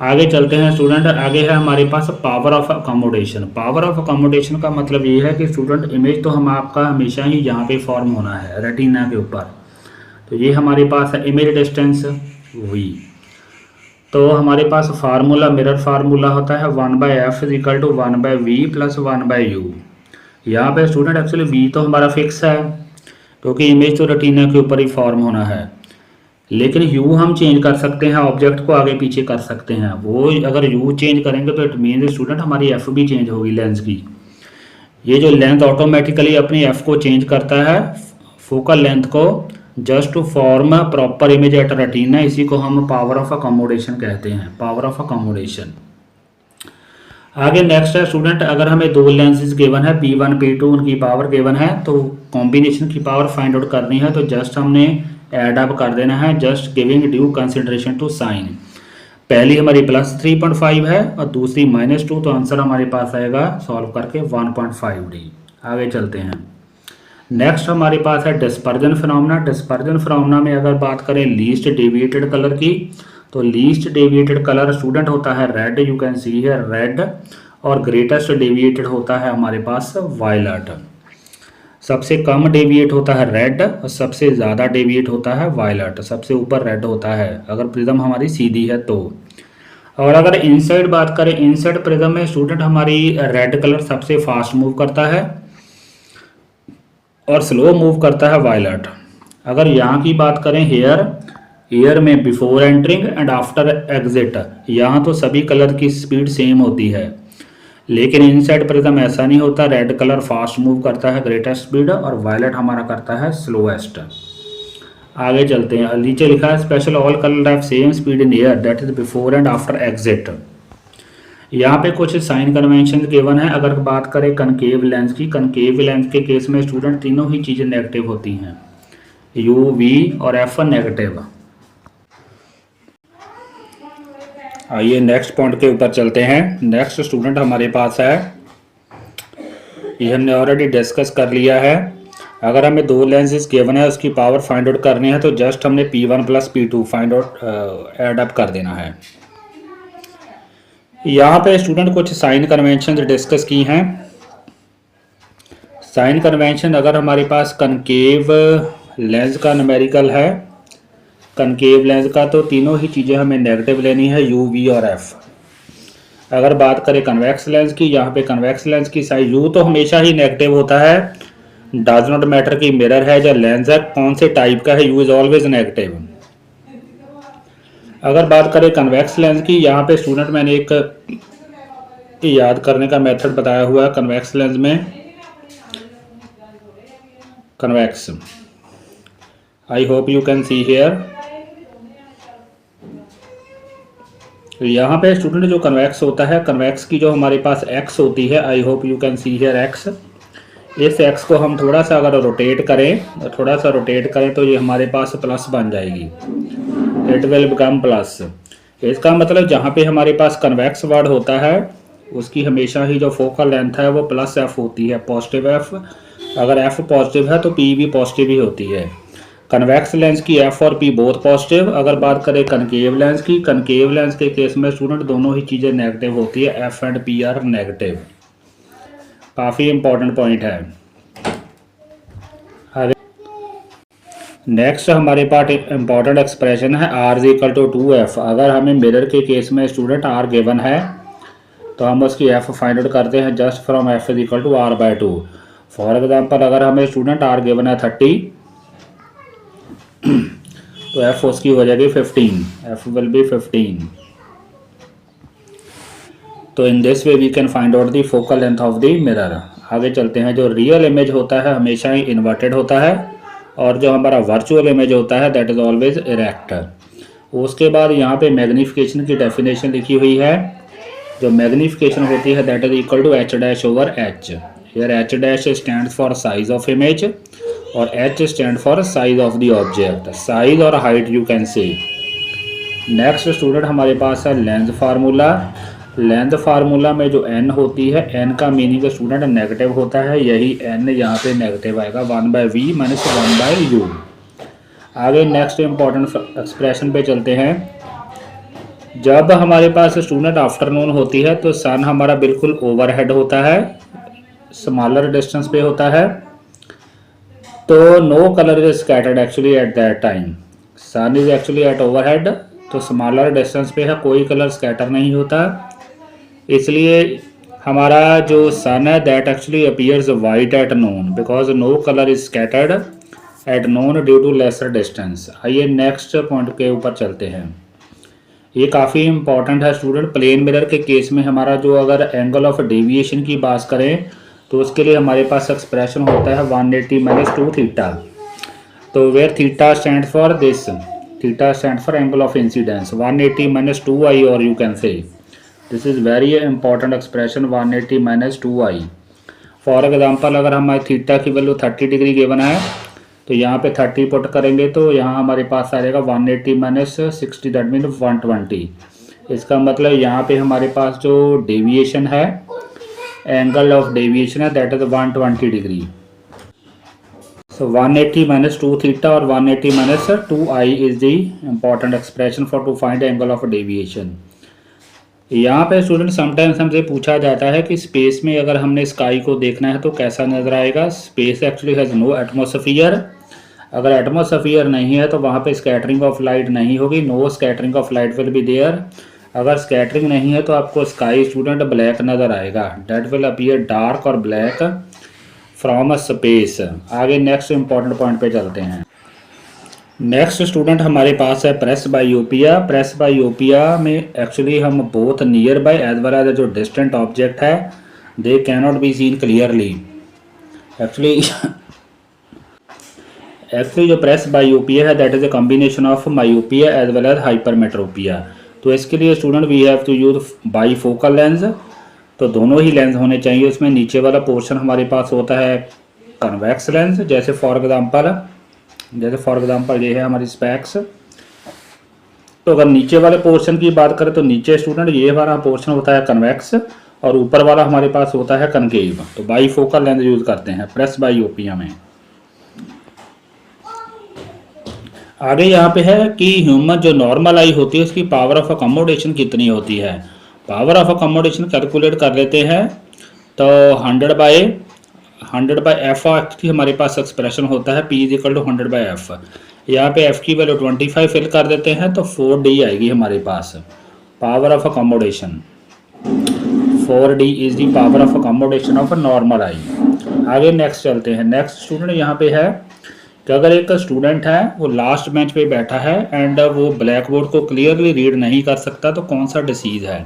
Speaker 1: आगे चलते हैं स्टूडेंट। आगे है हमारे पास power of accommodation. Power of accommodation का मतलब ये है कि स्टूडेंट इमेज तो हम आपका हमेशा ही यहाँ पे फॉर्म होना है रेटिना के ऊपर। तो ये हमारे पास है इमेज डिस्टेंस v। तो हमारे पास फार्मूला, मिरर फार्मूला होता है 1/f is equal to 1/v plus 1/u। यहाँ पे स्टूडेंट एक्चुअली v तो हमारा फिक्स है क्योंकि इमेज तो रेटिना के ऊपर ही फॉर्म होना है, लेकिन u हम चेंज कर सकते हैं, ऑब्जेक्ट को आगे पीछे कर सकते हैं। वो अगर u चेंज करेंगे तो इट मीन स्टूडेंट हमारी f भी चेंज होगी लेंस की। ये जो लेंथ ऑटोमेटिकली अपनी f को चेंज करता है, फोकल लेंथ को, just to form proper image at retina. इसी को हम पावर ऑफ अकोमोडेशन कहते हैं, पावर ऑफ अकोमोडेशन। आगे नेक्स्ट है स्टूडेंट, अगर हमें दो लेंसेज गिवन है P1 P2, उनकी पावर गिवन है, तो कॉम्बिनेशन की पावर फाइंड आउट करनी है, तो जस्ट हमने ऐड अप कर देना है, just giving due consideration to sign. पहली हमारी +3.5 है और दूसरी -2, तो आंसर हमारे पास आएगा सॉल्व करके 1.5D। आगे चलते हैं। नेक्स्ट हमारे पास है डिस्पर्जन फिनोमेना। डिस्पर्जन फिनोमेना में अगर बात करें लीस्ट डेविएटेड कलर की, तो लीस्ट डेविएटेड कलर स्टूडेंट होता है रेड, यू कैन सी है रेड, और ग्रेटेस्ट डेविएटेड होता है हमारे पास वायलेट। सबसे कम डेविएट होता है रेड और सबसे ज़्यादा डेविएट होता है वायलेट। सबसे ऊपर रेड होता है अगर प्रिज्म हमारी सीधी है तो। और अगर इनसाइड बात करें, इनसाइड प्रिज्म में स्टूडेंट हमारी रेड कलर सबसे फास्ट मूव करता है और स्लो मूव करता है वायलेट। अगर यहाँ की बात करें हेयर में before entering and after exit, यहाँ तो सभी कलर की स्पीड सेम होती है, लेकिन इनसाइड प्रिज्म ऐसा नहीं होता। रेड कलर फास्ट मूव करता है ग्रेटेस्ट स्पीड और वायलेट हमारा करता है स्लोएस्ट। आगे चलते हैं। नीचे लिखा है special all colour have same speed in air that is before and after exit. यहाँ पे कुछ साइन कन्वेंशन गिवन है। अगर बात करें कनकेव लेंस की, कनकेव लेंस के केस में स्टूडेंट तीनों ही चीज़ें नेगेटिव होती हैं, U, V और F नेगेटिव। आइए नेक्स्ट पॉइंट के ऊपर चलते हैं। नेक्स्ट स्टूडेंट हमारे पास है, ये हमने ऑलरेडी डिस्कस कर लिया है। अगर हमें दो लेंसेज गिवन है, उसकी पावर फाइंड आउट करनी है, तो जस्ट हमने P1 plus P2 find out add up कर देना है। यहाँ पे स्टूडेंट कुछ साइन कन्वेंशन डिस्कस की हैं। साइन कन्वेंशन, अगर हमारे पास कनकेव लेंस का न्यूमेरिकल है, कनकेव लेंस का, तो तीनों ही चीज़ें हमें नेगेटिव लेनी है, U, V और F। अगर बात करें कन्वेक्स लेंस की, यहाँ पे कन्वेक्स लेंस की साइज U तो हमेशा ही नेगेटिव होता है, डज नॉट मैटर कि मिरर है या लेंस है, कौन से टाइप का है, U इज ऑलवेज नेगेटिव। अगर बात करें कन्वेक्स लेंस की, यहाँ पे स्टूडेंट मैंने एक याद करने का मेथड बताया हुआ है कन्वेक्स लेंस में, convex, I hope you can see here. यहाँ पे स्टूडेंट जो कन्वेक्स होता है, कन्वेक्स की जो हमारे पास एक्स होती है, I hope you can see here x, इस एक्स को हम थोड़ा सा अगर रोटेट करें तो ये हमारे पास प्लस बन जाएगी, इट विल बिकम प्लस। इसका मतलब जहाँ पे हमारे पास कन्वेक्स वर्ड होता है उसकी हमेशा ही जो फोकल लेंथ है वो +f होती है, पॉजिटिव f। अगर f पॉजिटिव है तो p भी पॉजिटिव ही होती है। कन्वेक्स लेंस की f और p बोथ पॉजिटिव। अगर बात करें कनकेव लेंस की, कनकेव लेंस के केस में स्टूडेंट दोनों ही चीज़ें नेगेटिव होती है, f and p are negative. काफ़ी इंपॉर्टेंट पॉइंट है। आगे नेक्स्ट हमारे पास इंपॉर्टेंट एक्सप्रेशन है r is equal to 2f। अगर हमें मिरर के केस में स्टूडेंट r गिवन है तो हम उसकी f फाइंड आउट करते हैं just from f is equal to r/2। For example अगर हमें स्टूडेंट r गिवन है 30 तो f उसकी हो जाएगी 15, f विल बी 15। तो in this way we can find out the focal length of the mirror. आगे चलते हैं। जो रियल इमेज होता है हमेशा ही इन्वर्टेड होता है और जो हमारा वर्चुअल इमेज होता है दैट इज ऑलवेज इरेक्ट। उसके बाद यहाँ पे मैग्नीफिकेशन की डेफिनेशन लिखी हुई है। जो मैग्नीफिकेशन होती है that is equal to h'/h। Here h' stands for size of image और h stand for size of the object, size और height you can say. Next student हमारे पास है लेंथ फार्मूला। लेंथ फार्मूला में जो n होती है, n का मीनिंग स्टूडेंट नेगेटिव होता है, यही n यहाँ पे नेगेटिव आएगा 1/v - 1/u। आगे नेक्स्ट इंपॉर्टेंट एक्सप्रेशन पे चलते हैं। जब हमारे पास स्टूडेंट आफ्टरनून होती है तो सन हमारा बिल्कुल ओवरहेड होता है, स्मॉलर डिस्टेंस पे होता है, तो no colour is scattered actually at that time. Sun is actually at overhead, तो स्मॉलर डिस्टेंस पे है, कोई कलर स्कैटर नहीं होता, इसलिए हमारा जो सन है that actually appears white at noon because no colour is scattered at noon due to lesser distance. आइए नेक्स्ट पॉइंट के ऊपर चलते हैं। ये काफ़ी इंपॉर्टेंट है स्टूडेंट। प्लेन मिरर के केस में हमारा जो अगर एंगल ऑफ डेविएशन की बात करें तो उसके लिए हमारे पास एक्सप्रेशन होता है 180 माइनस 2 थीटा। तो where theta stand for this, theta stand for angle of incidence 180 minus 2i, और you can say this is very important expression 180 minus 2i। For example अगर हमारे थीटा की वैल्यू 30 डिग्री गिवन है तो यहाँ पे 30 put करेंगे तो यहाँ हमारे पास आ जाएगा 180 माइनस 60 दैट मीन 120। इसका मतलब यहाँ पे हमारे पास जो डेविएशन है, एंगल ऑफ डेविएशन है that is 120 degree. So 180 minus 2 theta और 180 minus 2i is the important expression for to find angle of deviation. यहाँ पे स्टूडेंट समटाइम्स हमसे पूछा जाता है कि स्पेस में अगर हमने स्काई को देखना है तो कैसा नज़र आएगा। Space actually has no atmosphere, अगर एटमॉस्फियर नहीं है तो वहाँ पे स्कैटरिंग ऑफ लाइट नहीं होगी, no scattering of light will be there. अगर स्कैटरिंग नहीं है तो आपको स्काई स्टूडेंट ब्लैक नज़र आएगा, डेट विल अपीयर डार्क और ब्लैक फ्रॉम अ स्पेस। आगे नेक्स्ट इंपॉर्टेंट पॉइंट पे चलते हैं। नेक्स्ट स्टूडेंट हमारे पास है प्रेसबायोपिया। प्रेसबायोपिया में एक्चुअली हम both near by as well as जो डिस्टेंट ऑब्जेक्ट है they cannot be seen clearly. Actually जो प्रेसबायोपिया है that is a combination of myopia as well as hypermetropia. तो इसके लिए student we have to use bifocal lens, तो दोनों ही lens होने चाहिए। उसमें नीचे वाला पोर्शन हमारे पास होता है कन्वेक्स लेंस, जैसे फॉर एग्जांपल ये है हमारी स्पेक्स। तो अगर नीचे वाले पोर्शन की बात करें तो नीचे स्टूडेंट ये हमारा पोर्शन होता है कन्वेक्स और ऊपर वाला हमारे पास होता है कनकेव। तो बाईफोकल लेंस यूज करते हैं प्रेसबायोपिया में। आगे यहाँ पे है कि ह्यूमन जो नॉर्मल आई होती है उसकी पावर ऑफ अकोमोडेशन कितनी होती है। पावर ऑफ अकोमोडेशन कैलकुलेट कर लेते हैं तो 100 बाई एफ की हमारे पास एक्सप्रेशन होता है P is equal to 100 by F. यहाँ पे F की वैल्यू 25 फिल कर देते हैं तो 4D आएगी हमारे पास power of accommodation. 4D is the power of accommodation of normal eye. आगे नेक्स्ट चलते हैं। नेक्स्ट स्टूडेंट यहाँ पे है कि अगर एक स्टूडेंट है वो लास्ट बेंच पे बैठा है एंड वो ब्लैक बोर्ड को क्लियरली रीड नहीं कर सकता तो कौन सा डिसीज़ है।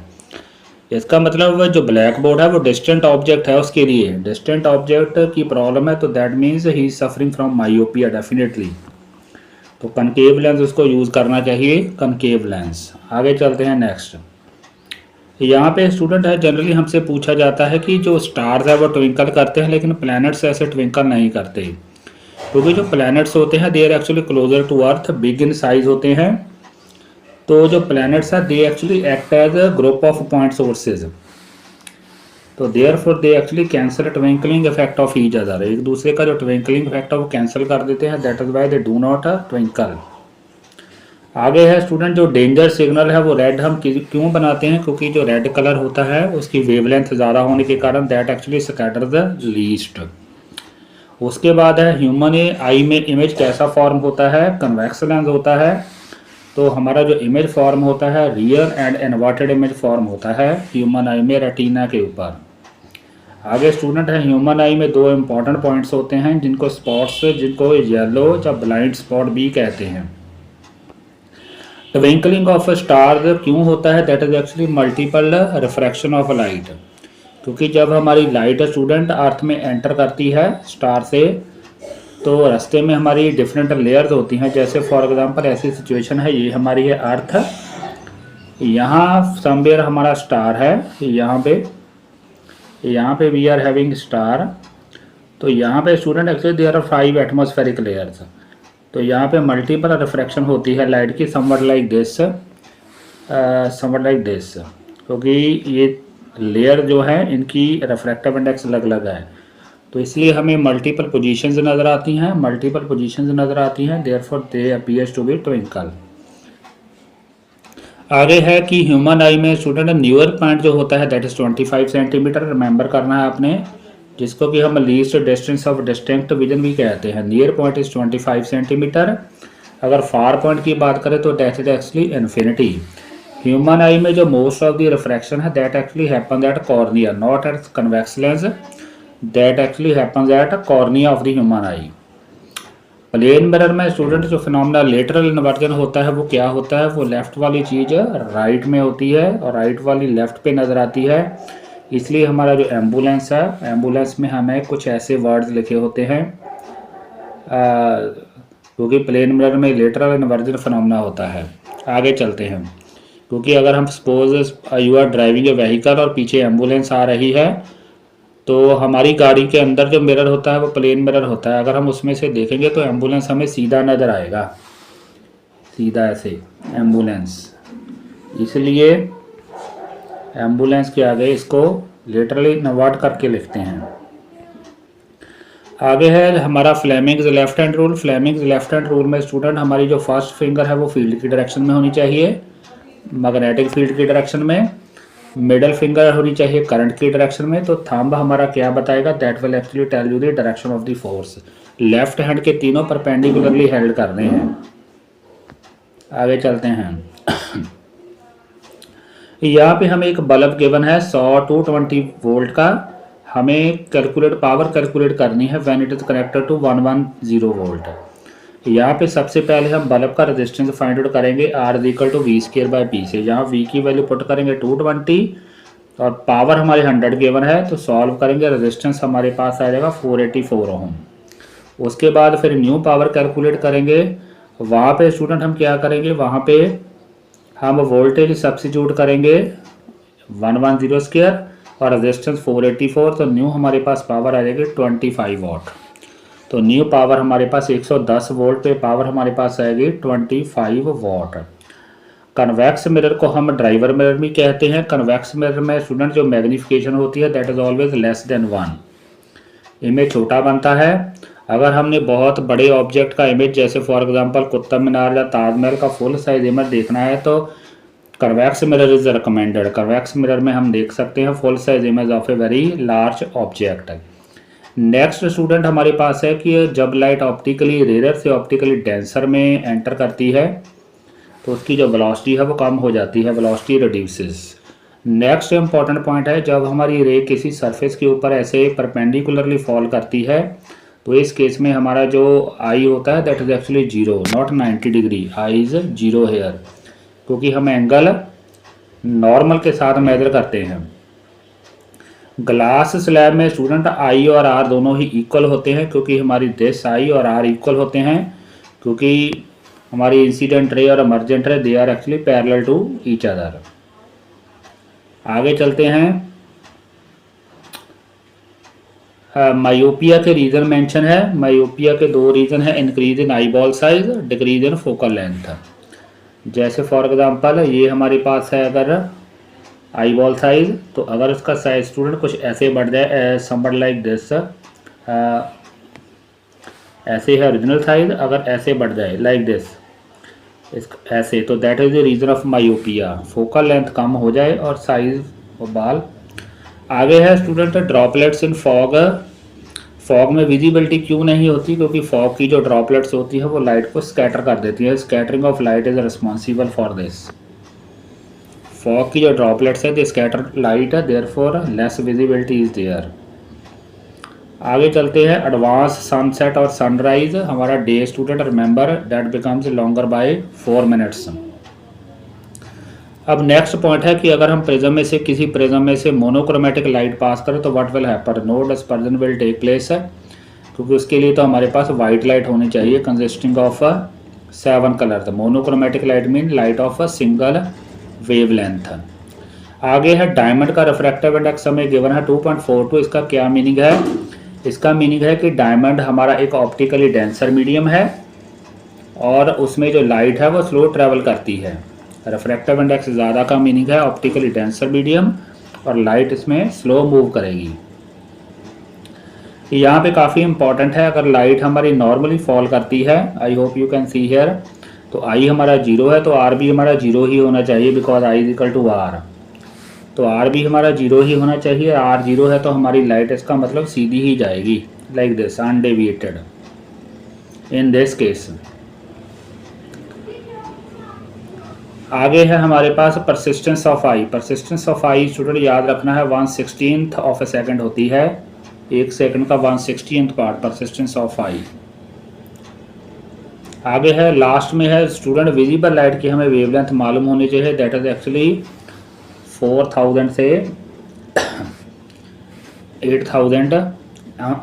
Speaker 1: इसका मतलब जो ब्लैक बोर्ड है वो डिस्टेंट ऑब्जेक्ट है, उसके लिए डिस्टेंट ऑब्जेक्ट की प्रॉब्लम है तो that means he is suffering from myopia definitely. तो कनकेव लेंस उसको यूज़ करना चाहिए, कनकेव लेंस। आगे चलते हैं नेक्स्ट। यहाँ पे स्टूडेंट है जनरली हमसे पूछा जाता है कि जो स्टार्स है वो ट्विंकल करते हैं लेकिन प्लैनेट्स ऐसे ट्विंकल नहीं करते, क्योंकि जो प्लैनेट्स होते हैं they are actually closer to Earth, big in size होते हैं। तो जो प्लैनेट्स है they actually act as a group of point sources, तो therefore they actually cancel twinkling effect of each other. एक दूसरे का जो ट्विंकलिंग इफेक्ट है वो कैंसिल कर देते हैं, that is why they do not twinkle. आगे है स्टूडेंट जो डेंजर सिग्नल है वो रेड हम क्यों बनाते हैं, क्योंकि जो रेड कलर होता है उसकी वेवलेंथ ज़्यादा होने के कारण that actually scatter the least. उसके बाद है ह्यूमन आई में इमेज कैसा फॉर्म होता है, कन्वेक्स लेंस होता है। तो हमारा जो इमेज फॉर्म होता है real and inverted image form होता है ह्यूमन आई में रेटिना के ऊपर। आगे स्टूडेंट है ह्यूमन आई में दो इंपॉर्टेंट पॉइंट्स होते हैं जिनको स्पॉट्स, जिनको येलो या ब्लाइंड स्पॉट भी कहते हैं। ट्विंकलिंग ऑफ स्टार क्यों होता है, that is actually multiple refraction of light, क्योंकि जब हमारी लाइट स्टूडेंट अर्थ में एंटर करती है स्टार से तो रास्ते में हमारी डिफरेंट लेयर्स होती हैं। जैसे फॉर एग्जांपल ऐसी सिचुएशन है, ये हमारी है अर्थ, यहाँ समवेयर हमारा स्टार है, यहाँ पे वी आर हैविंग स्टार। तो यहाँ पे student actually there are 5 atmospheric layers. तो यहाँ पे मल्टीपल रिफ्रैक्शन होती है लाइट की, समवट लाइक दिस, क्योंकि ये लेयर जो है इनकी रिफ्रैक्टिव इंडेक्स अलग अलग है, तो इसलिए हमें मल्टीपल पोजीशंस नज़र आती हैं, therefore they appears to be twinkle. आगे है कि ह्यूमन आई में स्टूडेंट न्यूअर पॉइंट जो होता है दैट इज 25 सेंटीमीटर, रिमेंबर करना है आपने, जिसको कि हम least distance of distinct vision भी कहते हैं। नियर पॉइंट इज 25 सेंटीमीटर अगर फार पॉइंट की बात करें तो that is actually infinity. Human eye में जो मोस्ट ऑफ द रिफ्रैक्शन है that actually happens at cornea, not at convex lens, that actually happens at cornea of the human eye. Plane mirror में student जो phenomena lateral inversion होता है वो क्या होता है, वो लेफ्ट वाली चीज़ राइट में होती है और राइट वाली लेफ्ट पे नज़र आती है। इसलिए हमारा जो एम्बुलेंस है, एम्बुलेंस में हमें कुछ ऐसे वर्ड्स लिखे होते हैं क्योंकि प्लेन मिरर में लेटरल इन्वर्जन फिनोमेना होता है। आगे चलते हैं, क्योंकि अगर हम suppose you are driving a vehicle और पीछे एम्बुलेंस आ रही है तो हमारी गाड़ी के अंदर जो मिरर होता है वो प्लेन मिरर होता है। अगर हम उसमें से देखेंगे तो एम्बुलेंस हमें सीधा नज़र आएगा, सीधा ऐसे एम्बुलेंस। इसलिए एम्बुलेंस के आगे इसको लिटरली नवाट करके लिखते हैं। आगे है हमारा Fleming's left hand rule. Fleming's left hand rule में स्टूडेंट हमारी जो फर्स्ट फिंगर है वो फील्ड की डायरेक्शन में होनी चाहिए, मैग्नेटिक फील्ड की डायरेक्शन में। मिडल फिंगर होनी चाहिए करंट की डायरेक्शन में। तो थंब हमारा क्या बताएगा, that will actually tell you the direction of the force. Left hand के तीनों परपेंडिकुलरली हेल्ड करने हैं। आगे चलते हैं। यहाँ पे हमें एक बल्ब गिवन है 100 to 20 वोल्ट का, हमें कैलकुलेट पावर कैलकुलेट करनी है when it is connected to 110 volt. यहाँ पे सबसे पहले हम बल्ब का रेजिस्टेंस फाइंड आउट करेंगे R इक्वल टू V²/P से। यहाँ V की वैल्यू पुट करेंगे 220 और पावर हमारे 100 गिवन है, तो सॉल्व करेंगे, रेजिस्टेंस हमारे पास आ जाएगा 484 ओम। उसके बाद फिर न्यू पावर कैलकुलेट करेंगे। वहाँ पे स्टूडेंट हम क्या करेंगे, वहाँ पे हम वोल्टेज सब्स्टिट्यूट करेंगे 110² और रेजिस्टेंस 484, तो न्यू हमारे पास पावर आ जाएगी 25 वाट। तो न्यू पावर हमारे पास 110 वोल्ट पे पावर हमारे पास आएगी 25 वाट। कन्वेक्स मिरर को हम ड्राइवर मिरर भी कहते हैं। कन्वेक्स मिरर में स्टूडेंट जो मैग्नीफिकेशन होती है that is always less than 1, image छोटा बनता है। अगर हमने बहुत बड़े ऑब्जेक्ट का इमेज जैसे फॉर एग्जांपल कुतुब मीनार या ताजमहल का फुल साइज इमेज देखना है तो convex mirror is recommended. Convex mirror में हम देख सकते हैं full size image of a very large object. Next student हमारे पास है कि जब लाइट ऑप्टिकली रेयर से ऑप्टिकली डेंसर में एंटर करती है तो उसकी जो वेलोसिटी है वो कम हो जाती है, velocity reduces. Next important point है, जब हमारी रे किसी सरफेस के ऊपर ऐसे परपेंडिकुलरली फॉल करती है तो इस केस में हमारा जो आई होता है that is actually 0 not 90 degree, I is 0 here, क्योंकि हम एंगल नॉर्मल के साथ मेजर करते हैं। ग्लास स्लैब में स्टूडेंट आई और आर दोनों ही इक्वल होते हैं, क्योंकि हमारी दिस आई और आर इक्वल होते हैं, क्योंकि हमारी इंसिडेंट रे और emergent ray they are actually parallel to each other. आगे चलते हैं। मायोपिया के रीजन मेंशन है। मायोपिया के दो रीजन है, increase in eye ball size, decrease in focal length. जैसे फॉर एग्जांपल ये हमारे पास है अगर आई बॉल साइज, तो अगर उसका साइज स्टूडेंट कुछ ऐसे बढ़ जाए समवट लाइक दिस, ऐसे है ओरिजिनल साइज, अगर ऐसे बढ़ जाए लाइक दिस ऐसे, तो that is the reason of myopia, focal length कम हो जाए और साइज और बाल। आगे है student droplets in fog. Fog में विजिबिलिटी क्यों नहीं होती, क्योंकि फॉग की जो ड्रॉपलेट्स होती है वो लाइट को स्कैटर कर देती है। Scattering of light is responsible for this. Fog की जो ड्रॉपलेट्स है दे स्कैटर लाइट है, therefore less visibility is there. आगे चलते हैं। एडवांस सनसेट और सनराइज, हमारा day student remember that becomes longer by 4 minutes. अब नेक्स्ट पॉइंट है कि अगर हम प्रिज्म में से किसी प्रिज्म में से मोनोक्रोमेटिक लाइट पास करें तो what will happen, no dispersion will take place है, क्योंकि उसके लिए तो हमारे पास वाइट लाइट होनी चाहिए कंसिस्टिंग ऑफ 7 कलर। तो monochromatic light mean light of a single wavelength. आगे है डायमंड का रिफ्रैक्टिव इंडेक्स हमें गिवन है 2.42। इसका क्या मीनिंग है, इसका मीनिंग है कि डायमंड हमारा एक ऑप्टिकली डेंसर मीडियम है और उसमें जो लाइट है वो स्लो ट्रैवल करती है। रिफ्रैक्टिव इंडेक्स ज़्यादा का मीनिंग है ऑप्टिकली डेंसर मीडियम और लाइट इसमें स्लो मूव करेगी। यहाँ पे काफ़ी इंपॉर्टेंट है, अगर लाइट हमारी नॉर्मली फॉल करती है, I hope you can see here, तो आई हमारा 0 है तो आर भी हमारा 0 ही होना चाहिए, because I is equal to R. तो आर भी हमारा 0 ही होना चाहिए। आर 0 है तो हमारी लाइट इसका मतलब सीधी ही जाएगी like this undeviated in this case. आगे है हमारे पास persistence of eye. Persistence of eye student याद रखना है 1/16 ऑफ ए सेकंड होती है, 1 सेकंड का 1/16 पार्ट परसिस्टेंस ऑफ आई। आगे है लास्ट में है स्टूडेंट विजिबल लाइट की हमें वेवलेंथ मालूम होनी चाहिए, दैट इज एक्चुअली 4000 से 8000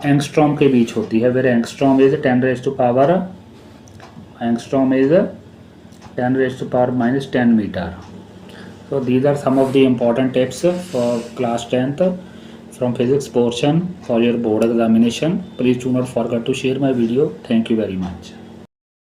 Speaker 1: एंगस्ट्रॉम के बीच होती है। Where angstrom is 10⁻⁻10 metre. So these are some of the important tips for class 10th from physics portion for your board examination. Please do not forget to share my video. Thank you very much.